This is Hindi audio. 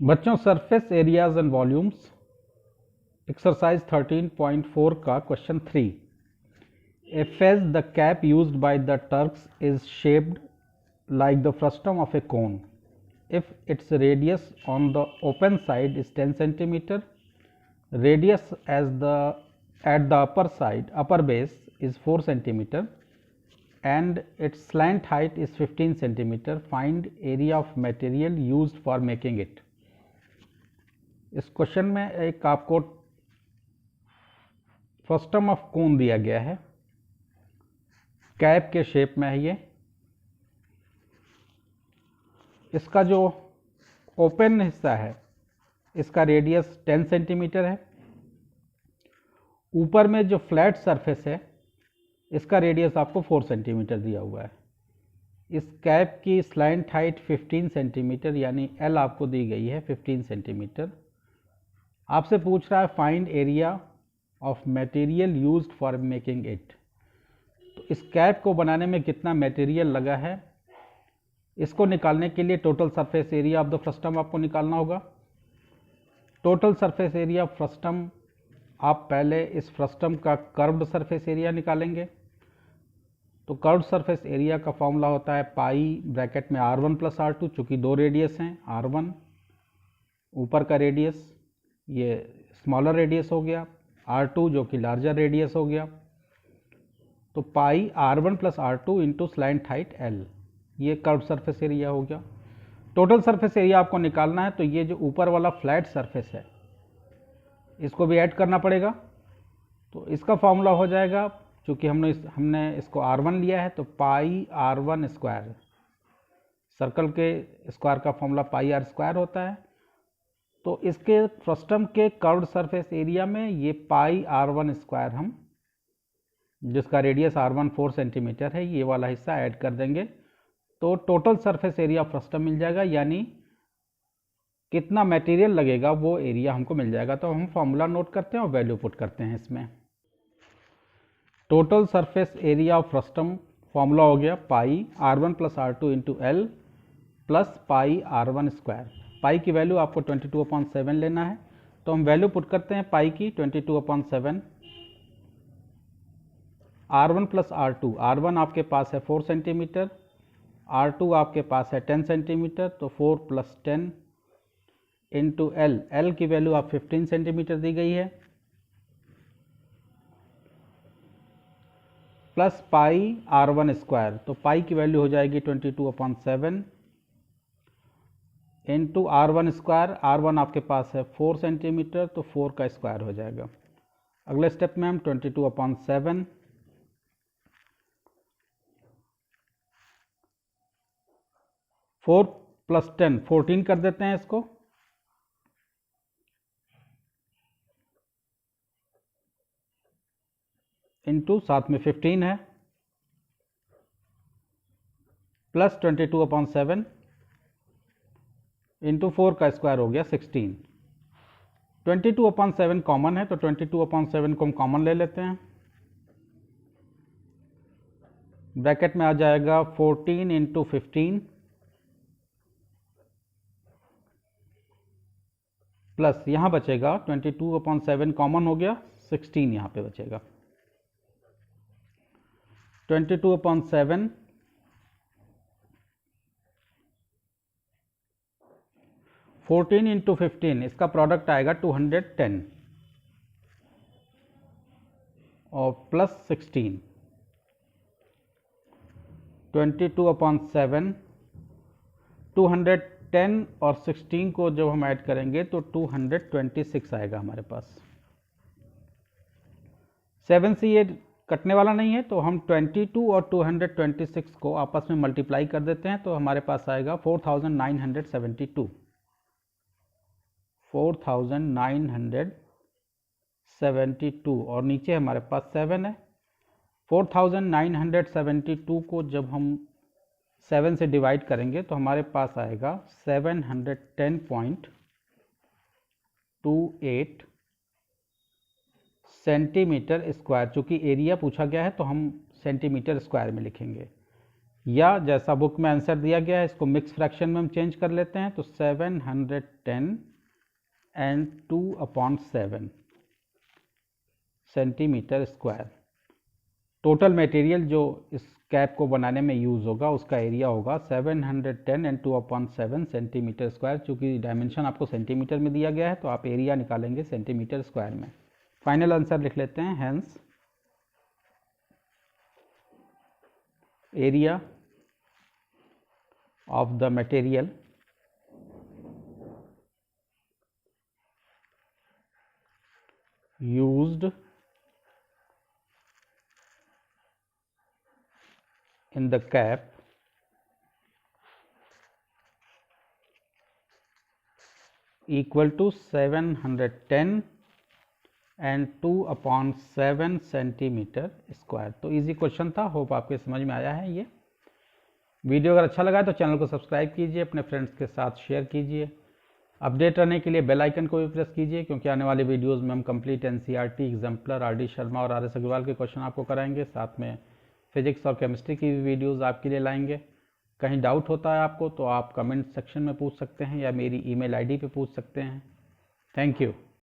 बच्चों, surface areas and volumes exercise 13.4 का question 3। A phase the cap used by the Turks is shaped like the frustum of a cone. If its radius on the open side is 10 centimeter, radius at the upper base is 4 centimeter, and its slant height is 15 centimeter. Find area of material used for making it. इस क्वेश्चन में एक आपको फ्रस्टम ऑफ कोन दिया गया है, कैप के शेप में है ये। इसका जो ओपन हिस्सा है इसका रेडियस 10 सेंटीमीटर है। ऊपर में जो फ्लैट सरफेस है इसका रेडियस आपको 4 सेंटीमीटर दिया हुआ है। इस कैप की स्लैंट हाइट 15 सेंटीमीटर यानी एल आपको दी गई है 15 सेंटीमीटर। आपसे पूछ रहा है find area of material used for making it. तो इस कैप को बनाने में कितना मटेरियल लगा है इसको निकालने के लिए total surface area of the frustum आपको निकालना होगा। Total surface area of frustum, आप पहले इस फ्रस्टम का कर्व्ड सरफेस एरिया निकालेंगे। तो कर्व्ड सरफेस एरिया का फॉर्मूला होता है पाई ब्रैकेट में R1 प्लस R2, चूँकि दो रेडियस हैं, R1 ऊपर का रेडियस ये स्मॉलर रेडियस हो गया, R2 जो कि लार्जर रेडियस हो गया। तो पाई R1 plus R2 into slant height L, ये कर्व सरफेस एरिया हो गया। टोटल सरफेस एरिया आपको निकालना है तो ये जो ऊपर वाला फ्लैट सरफेस है इसको भी ऐड करना पड़ेगा। तो इसका फॉर्मूला हो जाएगा, चूँकि हमने इसको R1 लिया है तो पाई R1 स्क्वायर, सर्कल के स्क्वायर का फॉर्मूला पाई R स्क्वायर होता है। तो इसके फ्रस्टम के कर्व्ड सरफेस एरिया में ये पाई R1 स्क्वायर हम, जिसका रेडियस R1 4 सेंटीमीटर है, ये वाला हिस्सा ऐड कर देंगे तो टोटल सरफेस एरिया फ्रस्टम मिल जाएगा, यानी कितना मटेरियल लगेगा वो एरिया हमको मिल जाएगा। तो हम फॉर्मूला नोट करते हैं और वैल्यू पुट करते हैं इसमें। Total surface area of frustum formula हो गया pi R1 plus R2 into l plus pi R1 square. Pi की वैल्यू आपको 22/7 लेना है, तो हम वैल्यू पुट करते हैं पाई की 22/7। R1 प्लस R2, R1 आपके पास है 4 सेंटीमीटर, R2 आपके पास है 10 सेंटीमीटर, तो 4 प्लस 10 इंटू एल, एल की वैल्यू आप 15 सेंटीमीटर दी गई है, प्लस पाई R1 स्क्वायर। तो पाई की वैल्यू हो जाएगी 22/7 इंटू R1 स्क्वायर। R1 आपके पास है 4 सेंटीमीटर, तो 4 का स्क्वायर हो जाएगा। अगले स्टेप में हम 22/7 4 प्लस 10 14 कर देते हैं इसको, इंटू साथ में 15 है, प्लस 22/7 इंटू 4 का स्क्वायर हो गया 16। 22/7 कॉमन है तो 22/7 को हम कॉमन ले लेते हैं। ब्रैकेट में आ जाएगा 14 इंटू 15 प्लस यहाँ बचेगा 22/7 कॉमन हो गया 16 यहाँ पे बचेगा। 22/7 14 इंटू 15, इसका प्रोडक्ट आएगा 210 और प्लस 16। 22/7 210 और 16 को जब हम ऐड करेंगे तो 226 आएगा हमारे पास। 7 से ये कटने वाला नहीं है तो हम 22 और 226 को आपस में मल्टीप्लाई कर देते हैं तो हमारे पास आएगा 4972। 4972 और नीचे हमारे पास 7 है। 4972 को जब हम 7 से डिवाइड करेंगे तो हमारे पास आएगा 710.28 सेंटीमीटर स्क्वायर। चूँकि एरिया पूछा गया है तो हम सेंटीमीटर स्क्वायर में लिखेंगे। या जैसा बुक में आंसर दिया गया है इसको मिक्स फ्रैक्शन में हम चेंज कर लेते हैं, तो 710 and 2/7 centimetre square. Total material जो इस कैप को बनाने में यूज़ होगा उसका एरिया होगा 710 एंड 2/7 सेंटीमीटर स्क्वायर। चूँकि डायमेंशन आपको सेंटीमीटर में दिया गया है तो आप एरिया निकालेंगे सेंटीमीटर स्क्वायर में। फाइनल आंसर लिख लेते हैं, hence area of the material used in the cap equal to 710 and 2/7 centimetre square. तो इजी क्वेश्चन था, होप आपके समझ में आया है। ये वीडियो अगर अच्छा लगा तो चैनल को सब्सक्राइब कीजिए, अपने फ्रेंड्स के साथ शेयर कीजिए। अपडेट रहने के लिए बेल आइकन को भी प्रेस कीजिए, क्योंकि आने वाले वीडियोस में हम complete NCERT, exemplar, RD Sharma और आरएस अग्रवाल के क्वेश्चन आपको कराएंगे। साथ में फिजिक्स और केमिस्ट्री की भी वीडियोस आपके लिए लाएंगे। कहीं डाउट होता है आपको तो आप कमेंट सेक्शन में पूछ सकते हैं या मेरी ईमेल आईडी पे पूछ सकते हैं। Thank you.